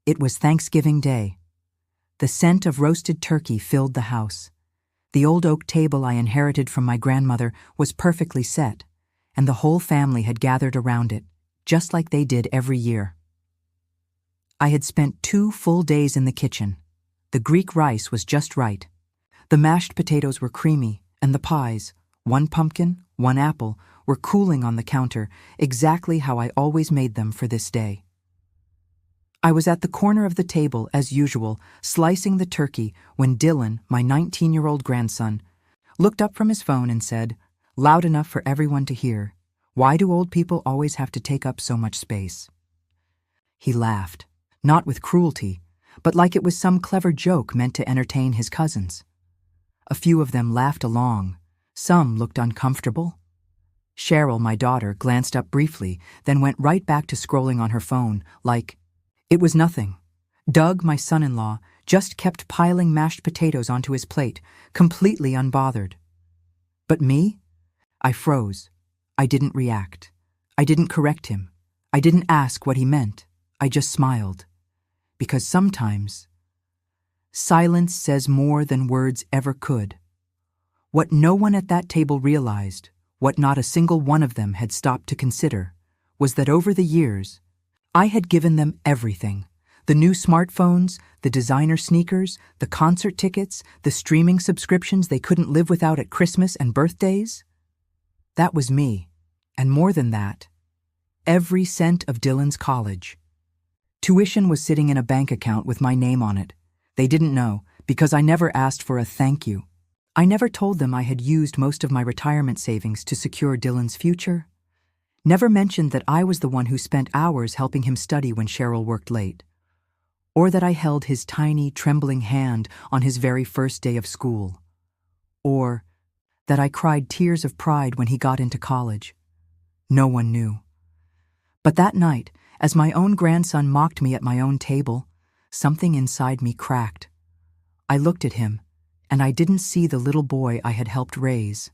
It was Thanksgiving Day. The scent of roasted turkey filled the house. The old oak table I inherited from my grandmother was perfectly set, and the whole family had gathered around it, just like they did every year. I had spent 2 full days in the kitchen. The Greek rice was just right. The mashed potatoes were creamy, and the pies, 1 pumpkin, 1 apple, were cooling on the counter, exactly how I always made them for this day. I was at the corner of the table, as usual, slicing the turkey, when Dylan, my 19-year-old grandson, looked up from his phone and said, loud enough for everyone to hear, "Why do old people always have to take up so much space?" He laughed, not with cruelty, but like it was some clever joke meant to entertain his cousins. A few of them laughed along. Some looked uncomfortable. Cheryl, my daughter, glanced up briefly, then went right back to scrolling on her phone, like, it was nothing. Doug, my son-in-law, just kept piling mashed potatoes onto his plate, completely unbothered. But me? I froze. I didn't react. I didn't correct him. I didn't ask what he meant. I just smiled. Because sometimes, silence says more than words ever could. What no one at that table realized, what not a single one of them had stopped to consider, was that over the years, I had given them everything. The new smartphones, the designer sneakers, the concert tickets, the streaming subscriptions they couldn't live without at Christmas and birthdays. That was me, and more than that, every cent of Dylan's college. Tuition was sitting in a bank account with my name on it. They didn't know, because I never asked for a thank you. I never told them I had used most of my retirement savings to secure Dylan's future. Never mentioned that I was the one who spent hours helping him study when Cheryl worked late. Or that I held his tiny, trembling hand on his very first day of school. Or that I cried tears of pride when he got into college. No one knew. But that night, as my own grandson mocked me at my own table, something inside me cracked. I looked at him, and I didn't see the little boy I had helped raise.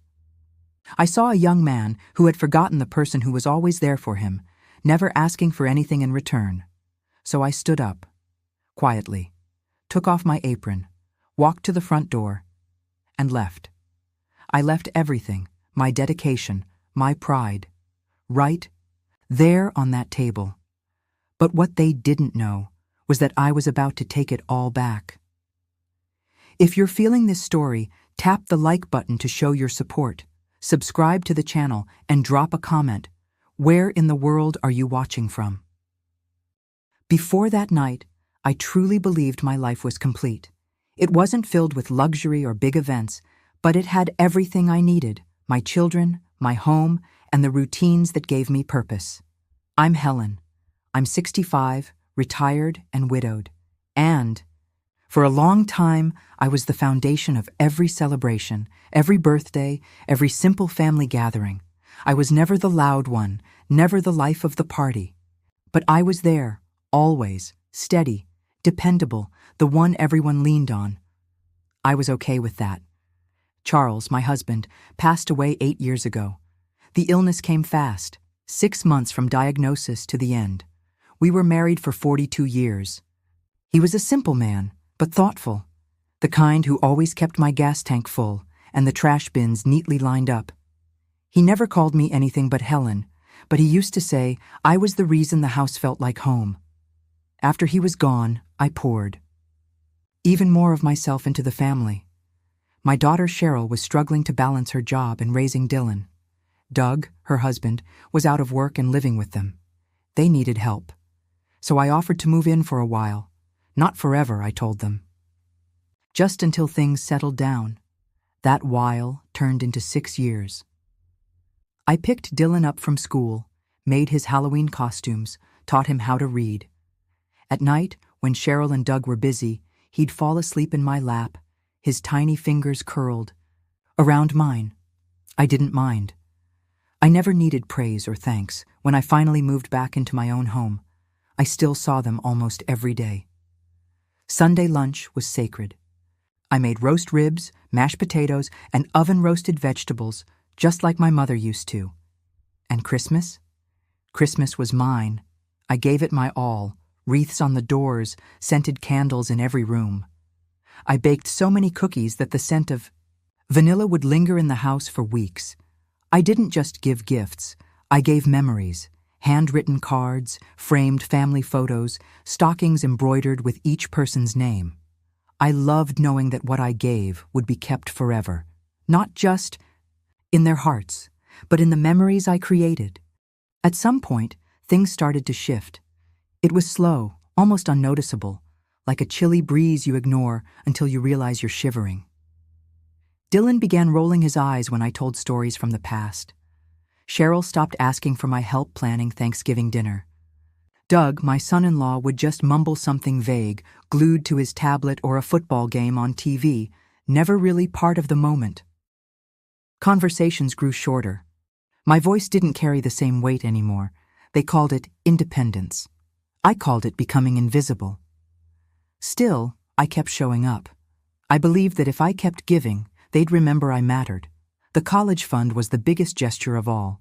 I saw a young man who had forgotten the person who was always there for him, never asking for anything in return. So I stood up, quietly, took off my apron, walked to the front door, and left. I left everything, my dedication, my pride, right there on that table. But what they didn't know was that I was about to take it all back. If you're feeling this story, tap the like button to show your support. Subscribe to the channel and drop a comment. Where in the world are you watching from? Before that night, I truly believed my life was complete. It wasn't filled with luxury or big events, but it had everything I needed: my children, my home, and the routines that gave me purpose. I'm Helen. I'm 65, retired and widowed. And for a long time, I was the foundation of every celebration, every birthday, every simple family gathering. I was never the loud one, never the life of the party. But I was there, always, steady, dependable, the one everyone leaned on. I was okay with that. Charles, my husband, passed away 8 years ago. The illness came fast, 6 months from diagnosis to the end. We were married for 42 years. He was a simple man, but thoughtful, the kind who always kept my gas tank full and the trash bins neatly lined up. He never called me anything but Helen, but he used to say I was the reason the house felt like home. After he was gone, I poured even more of myself into the family. My daughter Cheryl was struggling to balance her job and raising Dylan. Doug, her husband, was out of work and living with them. They needed help. So I offered to move in for a while. Not forever, I told them. Just until things settled down. That while turned into 6 years. I picked Dylan up from school, made his Halloween costumes, taught him how to read. At night, when Cheryl and Doug were busy, he'd fall asleep in my lap, his tiny fingers curled around mine. I didn't mind. I never needed praise or thanks. When I finally moved back into my own home, I still saw them almost every day. Sunday lunch was sacred. I made roast ribs, mashed potatoes, and oven-roasted vegetables, just like my mother used to. And Christmas? Christmas was mine. I gave it my all, wreaths on the doors, scented candles in every room. I baked so many cookies that the scent of vanilla would linger in the house for weeks. I didn't just give gifts, I gave memories, handwritten cards, framed family photos, stockings embroidered with each person's name. I loved knowing that what I gave would be kept forever, not just in their hearts, but in the memories I created. At some point, things started to shift. It was slow, almost unnoticeable, like a chilly breeze you ignore until you realize you're shivering. Dylan began rolling his eyes when I told stories from the past. Cheryl stopped asking for my help planning Thanksgiving dinner. Doug, my son-in-law, would just mumble something vague, glued to his tablet or a football game on TV, never really part of the moment. Conversations grew shorter. My voice didn't carry the same weight anymore. They called it independence. I called it becoming invisible. Still, I kept showing up. I believed that if I kept giving, they'd remember I mattered. The college fund was the biggest gesture of all.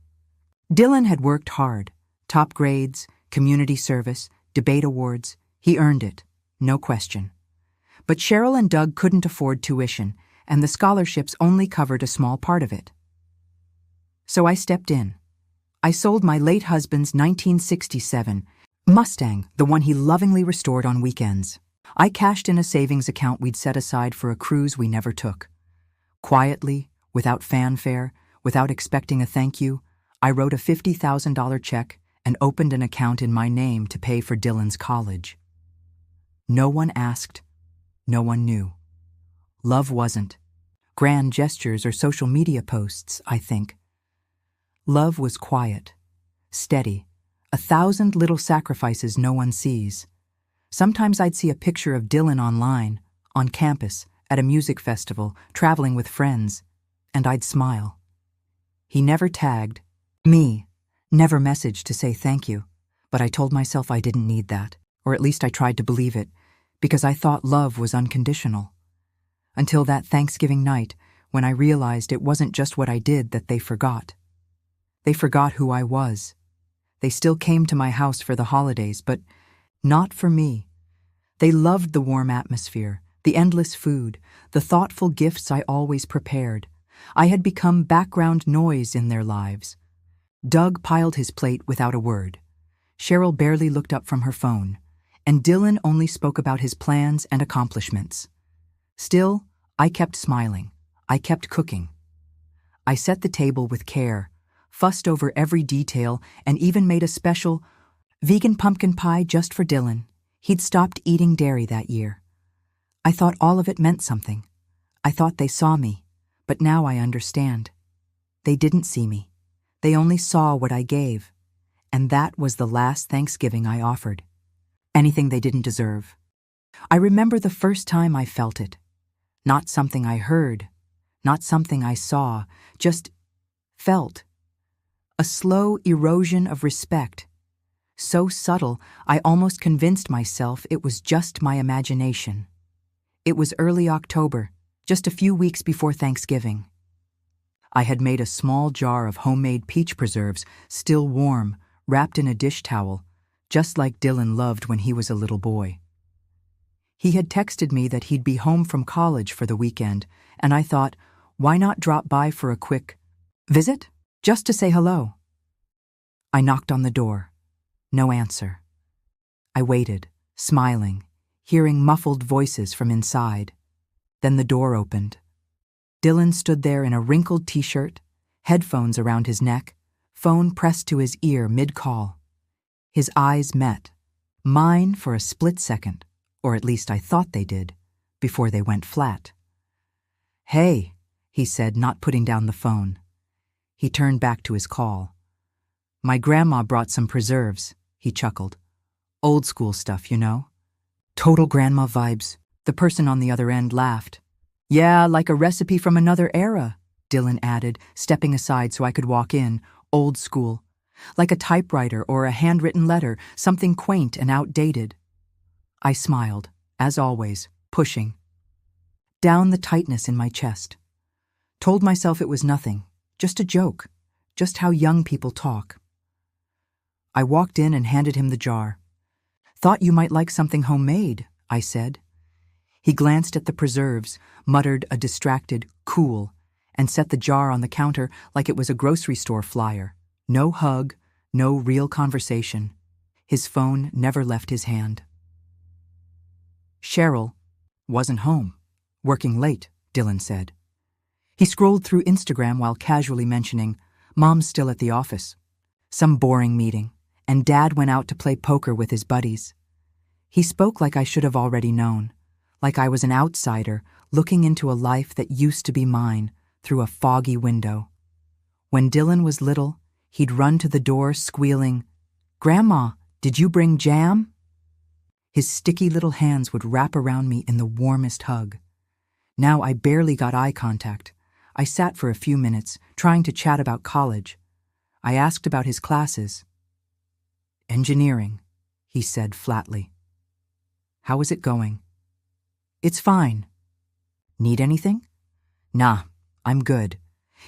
Dylan had worked hard. Top grades, community service, debate awards. He earned it, no question. But Cheryl and Doug couldn't afford tuition, and the scholarships only covered a small part of it. So I stepped in. I sold my late husband's 1967 Mustang, the one he lovingly restored on weekends. I cashed in a savings account we'd set aside for a cruise we never took. Quietly, without fanfare, without expecting a thank you, I wrote a $50,000 check and opened an account in my name to pay for Dylan's college. No one asked. No one knew. Love wasn't grand gestures or social media posts, I think. Love was quiet, steady, 1,000 little sacrifices no one sees. Sometimes I'd see a picture of Dylan online, on campus, at a music festival, traveling with friends, and I'd smile. He never tagged me, never messaged to say thank you, but I told myself I didn't need that, or at least I tried to believe it, because I thought love was unconditional. Until that Thanksgiving night, when I realized it wasn't just what I did that they forgot. They forgot who I was. They still came to my house for the holidays, but not for me. They loved the warm atmosphere, the endless food, the thoughtful gifts I always prepared. I had become background noise in their lives. Doug piled his plate without a word. Cheryl barely looked up from her phone, and Dylan only spoke about his plans and accomplishments. Still, I kept smiling. I kept cooking. I set the table with care, fussed over every detail, and even made a special vegan pumpkin pie just for Dylan. He'd stopped eating dairy that year. I thought all of it meant something. I thought they saw me, but now I understand. They didn't see me. They only saw what I gave, and that was the last Thanksgiving I offered. Anything they didn't deserve. I remember the first time I felt it. Not something I heard, not something I saw, just felt. A slow erosion of respect. So subtle, I almost convinced myself it was just my imagination. It was early October, just a few weeks before Thanksgiving. I had made a small jar of homemade peach preserves, still warm, wrapped in a dish towel, just like Dylan loved when he was a little boy. He had texted me that he'd be home from college for the weekend, and I thought, why not drop by for a quick visit? Just to say hello. I knocked on the door. No answer. I waited, smiling, hearing muffled voices from inside. Then the door opened. Dylan stood there in a wrinkled t-shirt, headphones around his neck, phone pressed to his ear mid-call. His eyes met, mine for a split second, or at least I thought they did, before they went flat. "Hey," he said, not putting down the phone. He turned back to his call. "My grandma brought some preserves," he chuckled. "Old school stuff, you know." "Total grandma vibes." The person on the other end laughed. "Yeah, like a recipe from another era," Dylan added, stepping aside so I could walk in. "Old school. Like a typewriter or a handwritten letter, something quaint and outdated." I smiled, as always, pushing. Down the tightness in my chest. Told myself it was nothing, just a joke, just how young people talk. I walked in and handed him the jar. "Thought you might like something homemade," I said. He glanced at the preserves, muttered a distracted, "cool," and set the jar on the counter like it was a grocery store flyer. No hug, no real conversation. His phone never left his hand. Cheryl wasn't home. "Working late," Dylan said. He scrolled through Instagram while casually mentioning, "Mom's still at the office. Some boring meeting, and Dad went out to play poker with his buddies." He spoke like I should have already known, like I was an outsider looking into a life that used to be mine through a foggy window. When Dylan was little, he'd run to the door squealing, "Grandma, did you bring jam?" His sticky little hands would wrap around me in the warmest hug. Now I barely got eye contact. I sat for a few minutes, trying to chat about college. I asked about his classes. "Engineering," he said flatly. "How is it going?" "It's fine." "Need anything?" "Nah, I'm good."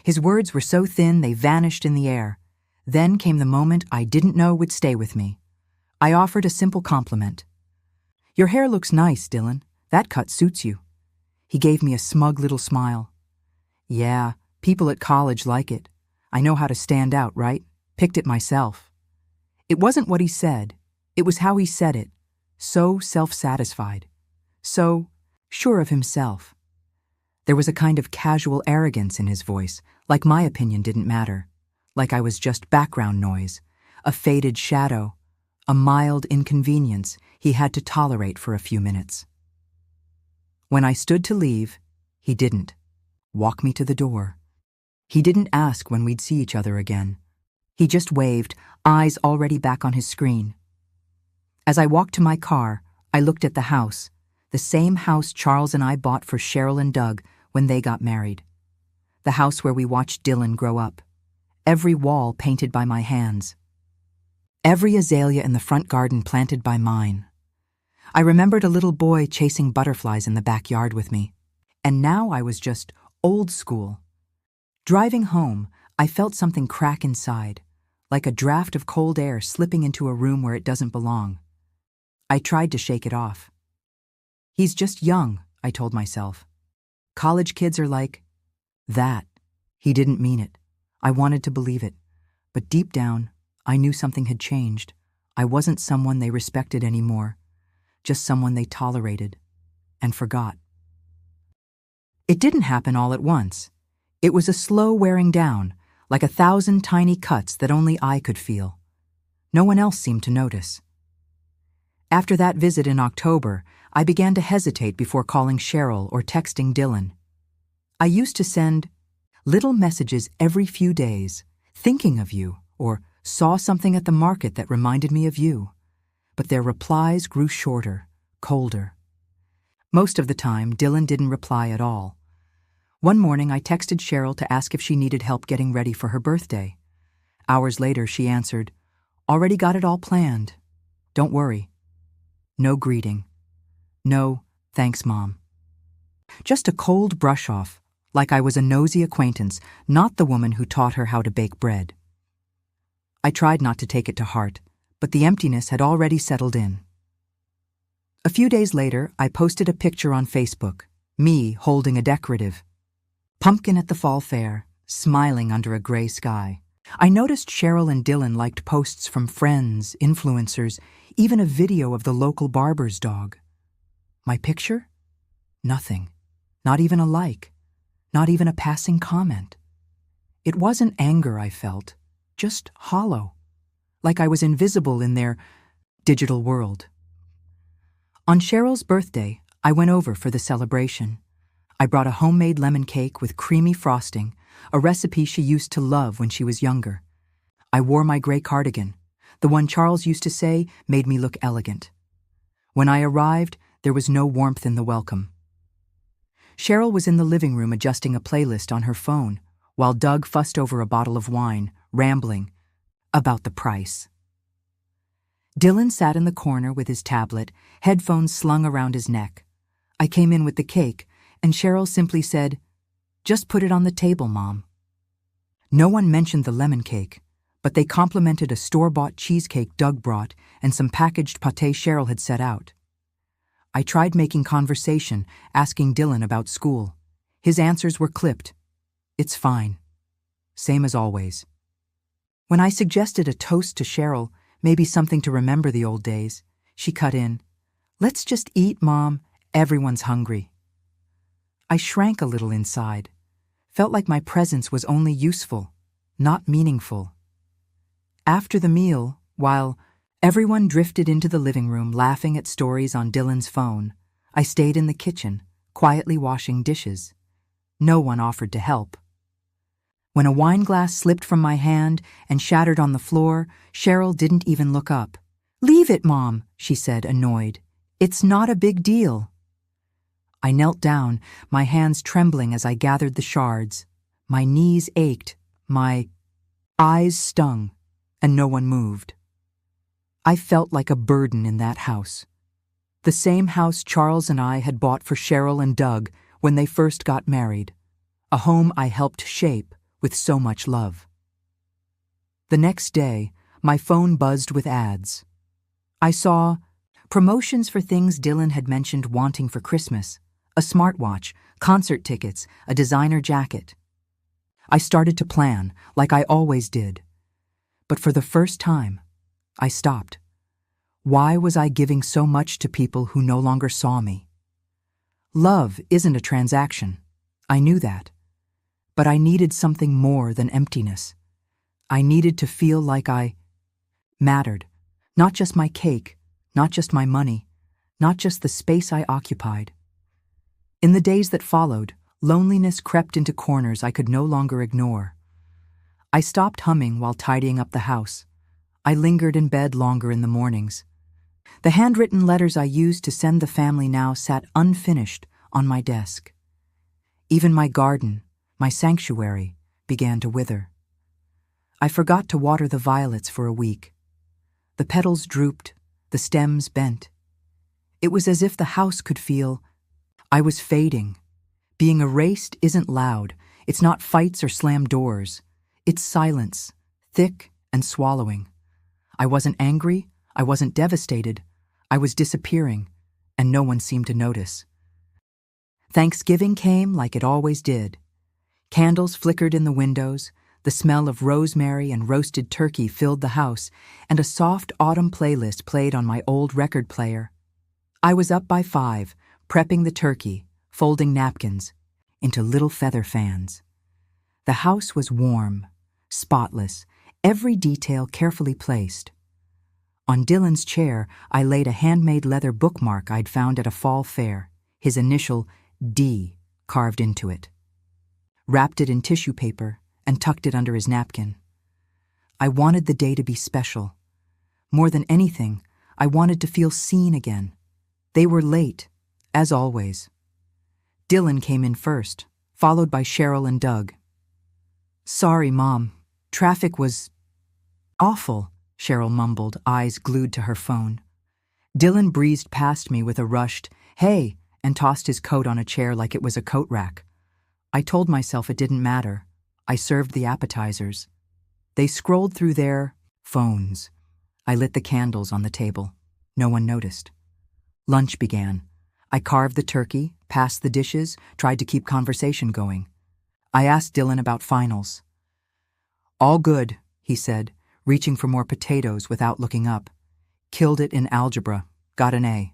His words were so thin they vanished in the air. Then came the moment I didn't know would stay with me. I offered a simple compliment. "Your hair looks nice, Dylan. That cut suits you." He gave me a smug little smile. "Yeah, people at college like it. I know how to stand out, right? Picked it myself." It wasn't what he said. It was how he said it. So self-satisfied. So sure of himself. There was a kind of casual arrogance in his voice, like my opinion didn't matter. Like I was just background noise, a faded shadow, a mild inconvenience he had to tolerate for a few minutes. When I stood to leave, he didn't walk me to the door. He didn't ask when we'd see each other again. He just waved, eyes already back on his screen. As I walked to my car, I looked at the house, the same house Charles and I bought for Cheryl and Doug when they got married. The house where we watched Dylan grow up. Every wall painted by my hands. Every azalea in the front garden planted by mine. I remembered a little boy chasing butterflies in the backyard with me. And now I was just old school. Driving home, I felt something crack inside, like a draft of cold air slipping into a room where it doesn't belong. I tried to shake it off. "He's just young," I told myself. "College kids are like that." He didn't mean it. I wanted to believe it. But deep down, I knew something had changed. I wasn't someone they respected anymore, just someone they tolerated and forgot. It didn't happen all at once. It was a slow wearing down, like 1,000 tiny cuts that only I could feel. No one else seemed to notice. After that visit in October, I began to hesitate before calling Cheryl or texting Dylan. I used to send little messages every few days, thinking of you, or saw something at the market that reminded me of you. But their replies grew shorter, colder. Most of the time, Dylan didn't reply at all. One morning, I texted Cheryl to ask if she needed help getting ready for her birthday. Hours later, she answered, "Already got it all planned. Don't worry." No greeting. No, "Thanks, Mom." Just a cold brush off, like I was a nosy acquaintance, not the woman who taught her how to bake bread. I tried not to take it to heart, but the emptiness had already settled in. A few days later, I posted a picture on Facebook, me holding a decorative pumpkin at the fall fair, smiling under a gray sky. I noticed Cheryl and Dylan liked posts from friends, influencers, even a video of the local barber's dog. My picture? Nothing. Not even a like. Not even a passing comment. It wasn't anger I felt, just hollow, like I was invisible in their digital world. On Cheryl's birthday, I went over for the celebration. I brought a homemade lemon cake with creamy frosting, a recipe she used to love when she was younger. I wore my gray cardigan, the one Charles used to say made me look elegant. When I arrived, there was no warmth in the welcome. Cheryl was in the living room adjusting a playlist on her phone, while Doug fussed over a bottle of wine, rambling about the price. Dylan sat in the corner with his tablet, headphones slung around his neck. I came in with the cake, and Cheryl simply said, "Just put it on the table, Mom." No one mentioned the lemon cake, but they complimented a store-bought cheesecake Doug brought and some packaged pâté Cheryl had set out. I tried making conversation, asking Dylan about school. His answers were clipped. It's fine. Same as always. When I suggested a toast to Cheryl, maybe something to remember the old days, she cut in. Let's just eat, Mom. Everyone's hungry. I shrank a little inside. Felt like my presence was only useful, not meaningful. After the meal, while everyone drifted into the living room laughing at stories on Dylan's phone, I stayed in the kitchen, quietly washing dishes. No one offered to help. When a wine glass slipped from my hand and shattered on the floor, Cheryl didn't even look up. Leave it, Mom, she said, annoyed. It's not a big deal. I knelt down, my hands trembling as I gathered the shards. My knees ached, my eyes stung, and no one moved. I felt like a burden in that house. The same house Charles and I had bought for Cheryl and Doug when they first got married. A home I helped shape with so much love. The next day, my phone buzzed with ads. I saw promotions for things Dylan had mentioned wanting for Christmas, a smartwatch, concert tickets, a designer jacket. I started to plan, like I always did. But for the first time, I stopped. Why was I giving so much to people who no longer saw me? Love isn't a transaction. I knew that. But I needed something more than emptiness. I needed to feel like I mattered. Not just my cake, not just my money, not just the space I occupied. In the days that followed, loneliness crept into corners I could no longer ignore. I stopped humming while tidying up the house. I lingered in bed longer in the mornings. The handwritten letters I used to send the family now sat unfinished on my desk. Even my garden, my sanctuary, began to wither. I forgot to water the violets for a week. The petals drooped, the stems bent. It was as if the house could feel I was fading. Being erased isn't loud. It's not fights or slammed doors. It's silence, thick and swallowing. I wasn't angry. I wasn't devastated. I was disappearing, and no one seemed to notice. Thanksgiving came like it always did. Candles flickered in the windows, the smell of rosemary and roasted turkey filled the house, and a soft autumn playlist played on my old record player. I was up by 5, prepping the turkey, folding napkins into little feather fans. The house was warm, spotless, every detail carefully placed. On Dylan's chair, I laid a handmade leather bookmark I'd found at a fall fair, his initial D carved into it. Wrapped it in tissue paper and tucked it under his napkin. I wanted the day to be special. More than anything, I wanted to feel seen again. They were late, as always. Dylan came in first, followed by Cheryl and Doug. Sorry, Mom. Traffic was awful, Cheryl mumbled, eyes glued to her phone. Dylan breezed past me with a rushed, hey, and tossed his coat on a chair like it was a coat rack. I told myself it didn't matter. I served the appetizers. They scrolled through their phones. I lit the candles on the table. No one noticed. Lunch began. I carved the turkey, passed the dishes, tried to keep conversation going. I asked Dylan about finals. All good, he said, reaching for more potatoes without looking up. Killed it in algebra. Got an A.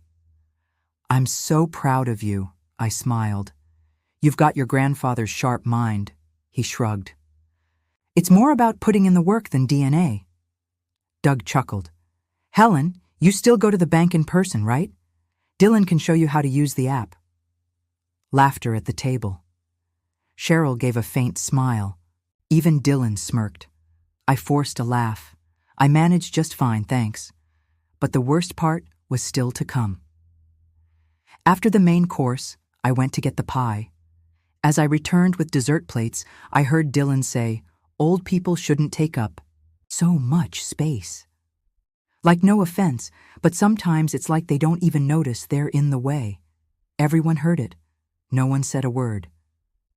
I'm so proud of you, I smiled. You've got your grandfather's sharp mind, he shrugged. It's more about putting in the work than DNA. Doug chuckled. Helen, you still go to the bank in person, right? Dylan can show you how to use the app. Laughter at the table. Cheryl gave a faint smile. Even Dylan smirked. I forced a laugh. I managed just fine, thanks. But the worst part was still to come. After the main course, I went to get the pie. As I returned with dessert plates, I heard Dylan say, old people shouldn't take up so much space. Like no offense, but sometimes it's like they don't even notice they're in the way. Everyone heard it. No one said a word.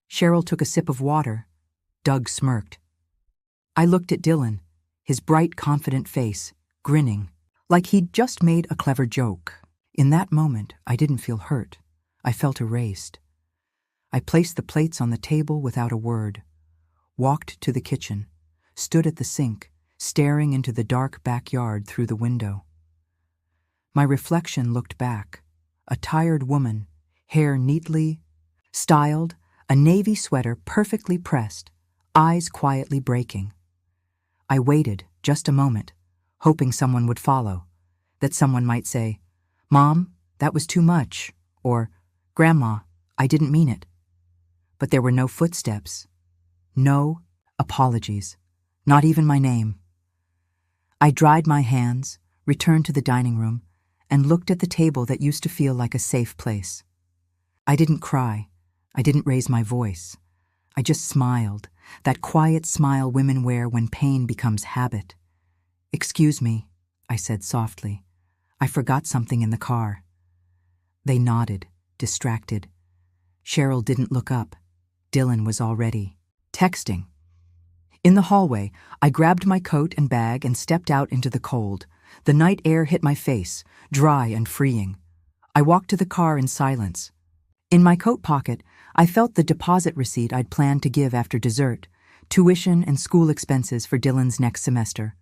Cheryl took a sip of water. Doug smirked. I looked at Dylan. his bright, confident face, grinning, like he'd just made a clever joke. In that moment, I didn't feel hurt. I felt erased. I placed the plates on the table without a word, walked to the kitchen, stood at the sink, staring into the dark backyard through the window. My reflection looked back, a tired woman, hair neatly styled, a navy sweater perfectly pressed, eyes quietly breaking. I waited just a moment, hoping someone would follow, that someone might say, "Mom, that was too much," or, "Grandma, I didn't mean it." But there were no footsteps, no apologies, not even my name. I dried my hands, returned to the dining room, and looked at the table that used to feel like a safe place. I didn't cry. I didn't raise my voice. I just smiled, that quiet smile women wear when pain becomes habit. "Excuse me," I said softly. "I forgot something in the car." They nodded, distracted. Cheryl didn't look up. Dylan was already texting. In the hallway, I grabbed my coat and bag and stepped out into the cold. The night air hit my face, dry and freeing. I walked to the car in silence. In my coat pocket, I felt the deposit receipt I'd planned to give after dessert, tuition and school expenses for Dylan's next semester.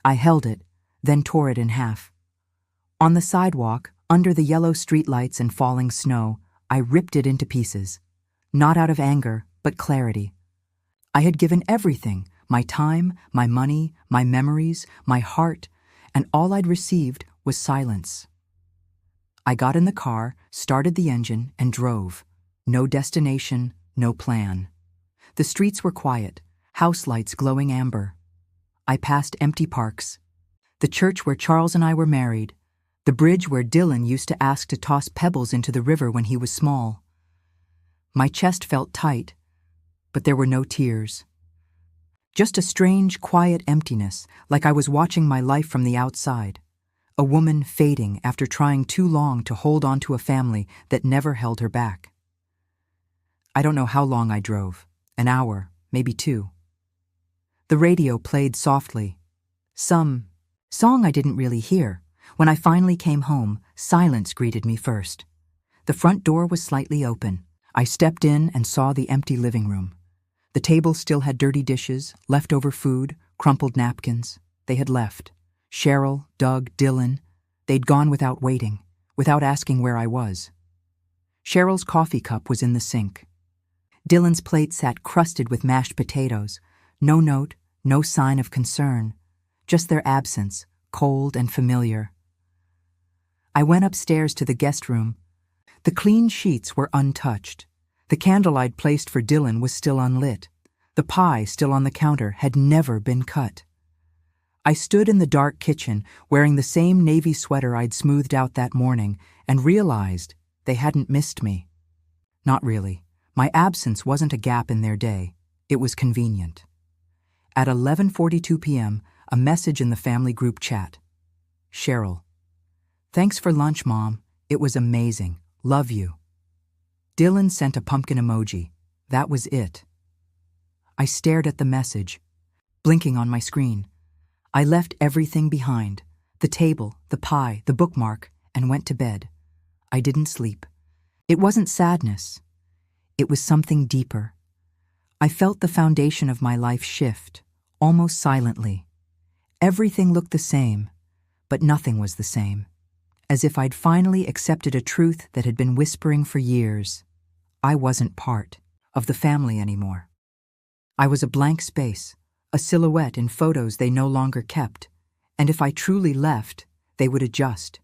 I held it, then tore it in half. On the sidewalk, under the yellow streetlights and falling snow, I ripped it into pieces. Not out of anger, but clarity. I had given everything, my time, my money, my memories, my heart, and all I'd received was silence. I got in the car, started the engine, and drove. No destination, no plan. The streets were quiet, house lights glowing amber. I passed empty parks. The church where Charles and I were married. The bridge where Dylan used to ask to toss pebbles into the river when he was small. My chest felt tight, but there were no tears. Just a strange, quiet emptiness, like I was watching my life from the outside. A woman fading after trying too long to hold on to a family that never held her back. I don't know how long I drove. An hour, maybe 2. The radio played softly. Some song I didn't really hear. When I finally came home, silence greeted me first. The front door was slightly open. I stepped in and saw the empty living room. The table still had dirty dishes, leftover food, crumpled napkins. They had left. Cheryl, Doug, Dylan. They'd gone without waiting, without asking where I was. Cheryl's coffee cup was in the sink. Dylan's plate sat crusted with mashed potatoes. No note, no sign of concern. Just their absence, cold and familiar. I went upstairs to the guest room. The clean sheets were untouched. The candle I'd placed for Dylan was still unlit. The pie still on the counter had never been cut. I stood in the dark kitchen, wearing the same navy sweater I'd smoothed out that morning, and realized they hadn't missed me. Not really. My absence wasn't a gap in their day. It was convenient. At 11:42 p.m., a message in the family group chat. Cheryl. "Thanks for lunch, Mom. It was amazing. Love you." Dylan sent a pumpkin emoji. That was it. I stared at the message, blinking on my screen. I left everything behind, the table, the pie, the bookmark, and went to bed. I didn't sleep. It wasn't sadness. It was something deeper. I felt the foundation of my life shift, almost silently. Everything looked the same, but nothing was the same. As if I'd finally accepted a truth that had been whispering for years. I wasn't part of the family anymore. I was a blank space, a silhouette in photos they no longer kept, and if I truly left, they would adjust.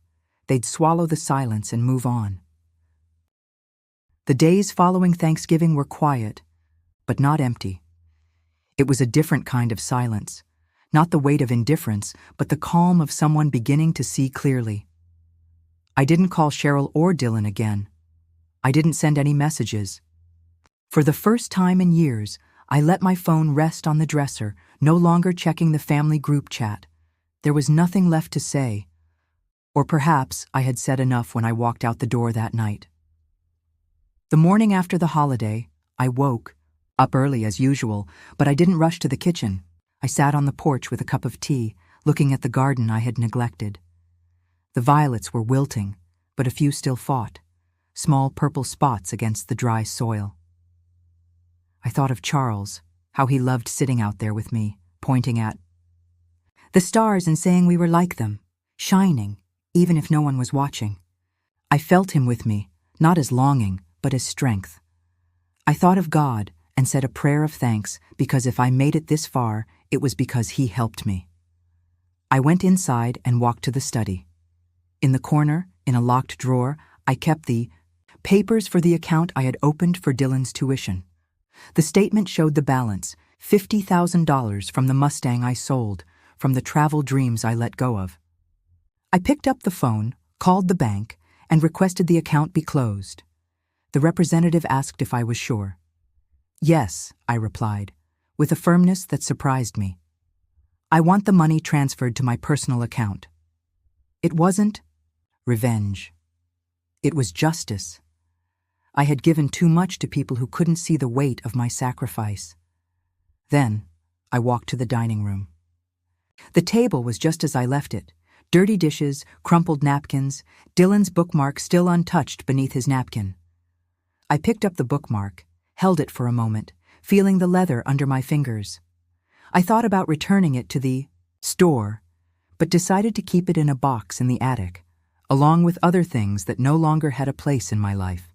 They'd swallow the silence and move on. The days following Thanksgiving were quiet, but not empty. It was a different kind of silence, not the weight of indifference, but the calm of someone beginning to see clearly. I didn't call Cheryl or Dylan again. I didn't send any messages. For the first time in years, I let my phone rest on the dresser, no longer checking the family group chat. There was nothing left to say. Or perhaps I had said enough when I walked out the door that night. The morning after the holiday, I woke, up early as usual, but I didn't rush to the kitchen. I sat on the porch with a cup of tea, looking at the garden I had neglected. The violets were wilting, but a few still fought, small purple spots against the dry soil. I thought of Charles, how he loved sitting out there with me, pointing at the stars and saying we were like them, shining, even if no one was watching. I felt him with me, not as longing, but as strength. I thought of God and said a prayer of thanks because if I made it this far, it was because he helped me. I went inside and walked to the study. In the corner, in a locked drawer, I kept the papers for the account I had opened for Dylan's tuition. The statement showed the balance, $50,000 from the Mustang I sold, from the travel dreams I let go of. I picked up the phone, called the bank, and requested the account be closed. The representative asked if I was sure. Yes, I replied, with a firmness that surprised me. I want the money transferred to my personal account. It wasn't revenge. It was justice. I had given too much to people who couldn't see the weight of my sacrifice. Then, I walked to the dining room. The table was just as I left it. Dirty dishes, crumpled napkins, Dylan's bookmark still untouched beneath his napkin. I picked up the bookmark, held it for a moment, feeling the leather under my fingers. I thought about returning it to the store, but decided to keep it in a box in the attic, along with other things that no longer had a place in my life.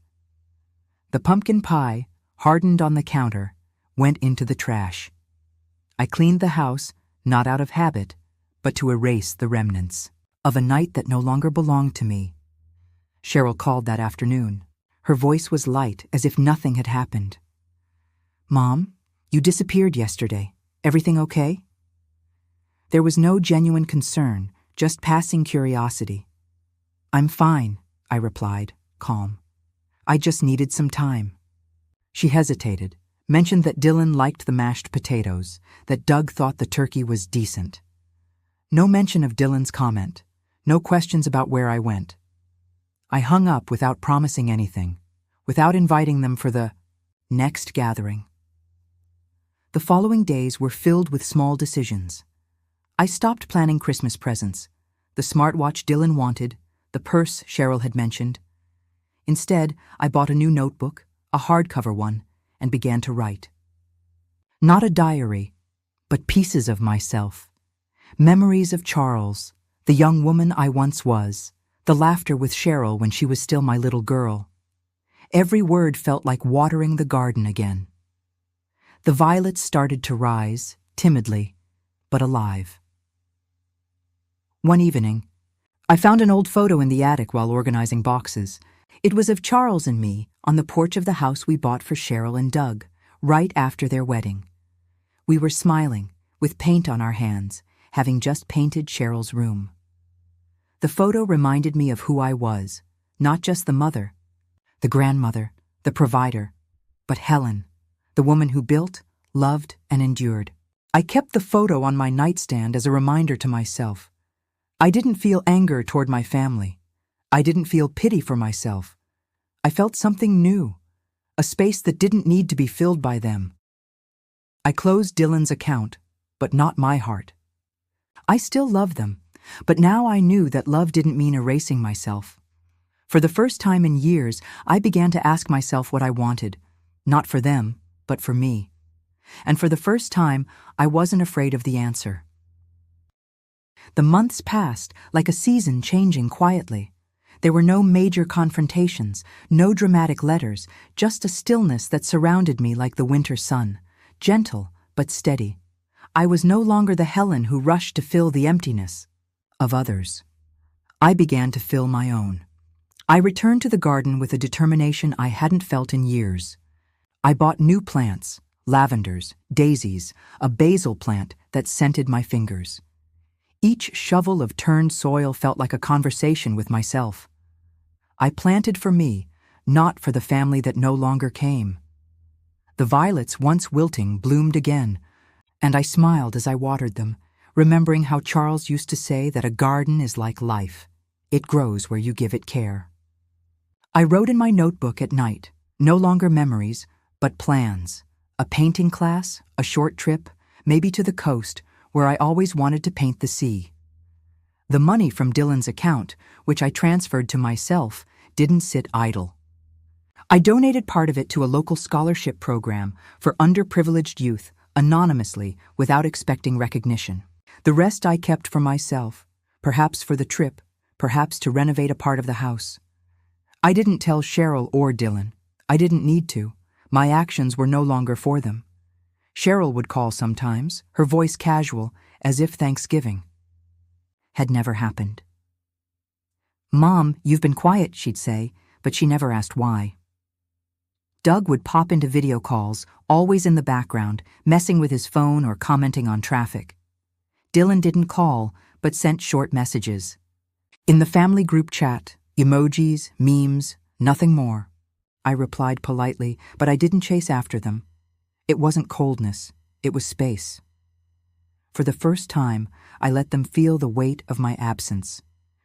The pumpkin pie, hardened on the counter, went into the trash. I cleaned the house, not out of habit, but to erase the remnants of a night that no longer belonged to me. Cheryl called that afternoon. Her voice was light, as if nothing had happened. "Mom, you disappeared yesterday. Everything okay?" There was no genuine concern, just passing curiosity. "I'm fine," I replied, calm. "I just needed some time." She hesitated, mentioned that Dylan liked the mashed potatoes, that Doug thought the turkey was decent. No mention of Dylan's comment, no questions about where I went. I hung up without promising anything, without inviting them for the next gathering. The following days were filled with small decisions. I stopped planning Christmas presents, the smartwatch Dylan wanted, the purse Cheryl had mentioned. Instead, I bought a new notebook, a hardcover one, and began to write. Not a diary, but pieces of myself. Memories of Charles, the young woman I once was, the laughter with Cheryl when she was still my little girl. Every word felt like watering the garden again. The violets started to rise, timidly, but alive. One evening, I found an old photo in the attic while organizing boxes. It was of Charles and me on the porch of the house we bought for Cheryl and Doug, right after their wedding. We were smiling, with paint on our hands, having just painted Cheryl's room. The photo reminded me of who I was, not just the mother, the grandmother, the provider, but Helen, the woman who built, loved, and endured. I kept the photo on my nightstand as a reminder to myself. I didn't feel anger toward my family. I didn't feel pity for myself. I felt something new, a space that didn't need to be filled by them. I closed Dylan's account, but not my heart. I still loved them, but now I knew that love didn't mean erasing myself. For the first time in years, I began to ask myself what I wanted, not for them, but for me. And for the first time, I wasn't afraid of the answer. The months passed like a season changing quietly. There were no major confrontations, no dramatic letters, just a stillness that surrounded me like the winter sun, gentle but steady. I was no longer the Helen who rushed to fill the emptiness of others. I began to fill my own. I returned to the garden with a determination I hadn't felt in years. I bought new plants, lavenders, daisies, a basil plant that scented my fingers. Each shovel of turned soil felt like a conversation with myself. I planted for me, not for the family that no longer came. The violets, once wilting, bloomed again, and I smiled as I watered them, remembering how Charles used to say that a garden is like life. It grows where you give it care. I wrote in my notebook at night, no longer memories, but plans. A painting class, a short trip, maybe to the coast, where I always wanted to paint the sea. The money from Dylan's account, which I transferred to myself, didn't sit idle. I donated part of it to a local scholarship program for underprivileged youth, anonymously, without expecting recognition. The rest I kept for myself, perhaps for the trip, perhaps to renovate a part of the house. I didn't tell Cheryl or Dylan. I didn't need to. My actions were no longer for them. Cheryl would call sometimes, her voice casual, as if Thanksgiving had never happened. "Mom, you've been quiet," she'd say, but she never asked why. Doug would pop into video calls, always in the background, messing with his phone or commenting on traffic. Dylan didn't call, but sent short messages. In the family group chat, emojis, memes, nothing more. I replied politely, but I didn't chase after them. It wasn't coldness, it was space. For the first time, I let them feel the weight of my absence.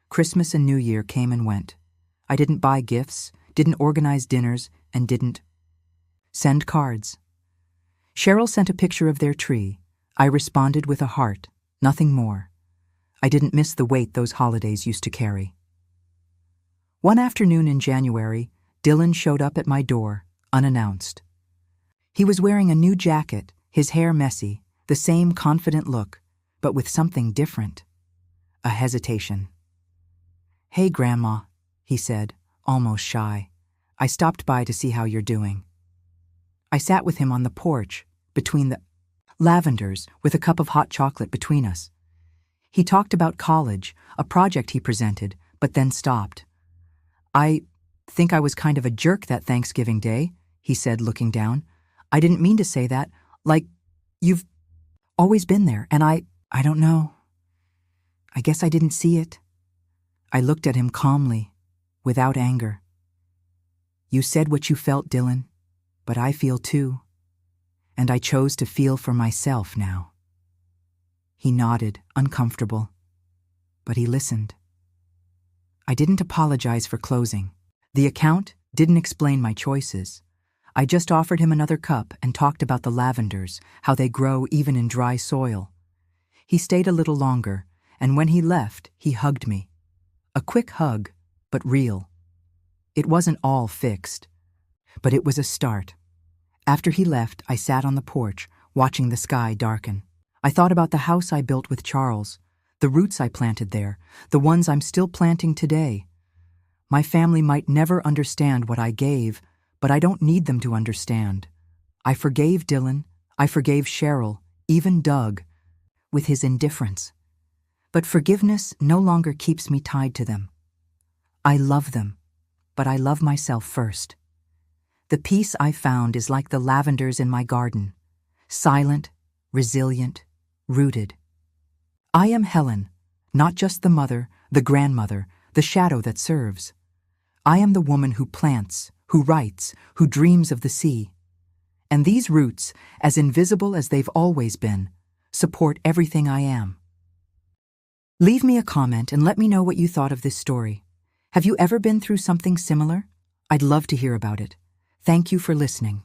Christmas and New Year came and went. I didn't buy gifts, didn't organize dinners, and didn't send cards. Cheryl sent a picture of their tree. I responded with a heart, nothing more. I didn't miss the weight those holidays used to carry. One afternoon in January, Dylan showed up at my door, unannounced. He was wearing a new jacket, his hair messy, the same confident look, but with something different. A hesitation. "Hey, Grandma," he said, almost shy. "I stopped by to see how you're doing." I sat with him on the porch, between the lavenders, with a cup of hot chocolate between us. He talked about college, a project he presented, but then stopped. "I think I was kind of a jerk that Thanksgiving Day," he said, looking down. "I didn't mean to say that. Like, you've always been there, and I don't know. I guess I didn't see it." I looked at him calmly, without anger. "You said what you felt, Dylan, but I feel too. And I chose to feel for myself now." He nodded, uncomfortable, but he listened. I didn't apologize for closing. The account didn't explain my choices. I just offered him another cup and talked about the lavenders, how they grow even in dry soil. He stayed a little longer, and when he left, he hugged me. A quick hug, but real. It wasn't all fixed, but it was a start. After he left, I sat on the porch, watching the sky darken. I thought about the house I built with Charles, the roots I planted there, the ones I'm still planting today. My family might never understand what I gave, but I don't need them to understand. I forgave Dylan, I forgave Cheryl, even Doug, with his indifference. But forgiveness no longer keeps me tied to them. I love them, but I love myself first. The peace I found is like the lavenders in my garden, silent, resilient, rooted. I am Helen, not just the mother, the grandmother, the shadow that serves. I am the woman who plants, who writes, who dreams of the sea. And these roots, as invisible as they've always been, support everything I am. Leave me a comment and let me know what you thought of this story. Have you ever been through something similar? I'd love to hear about it. Thank you for listening.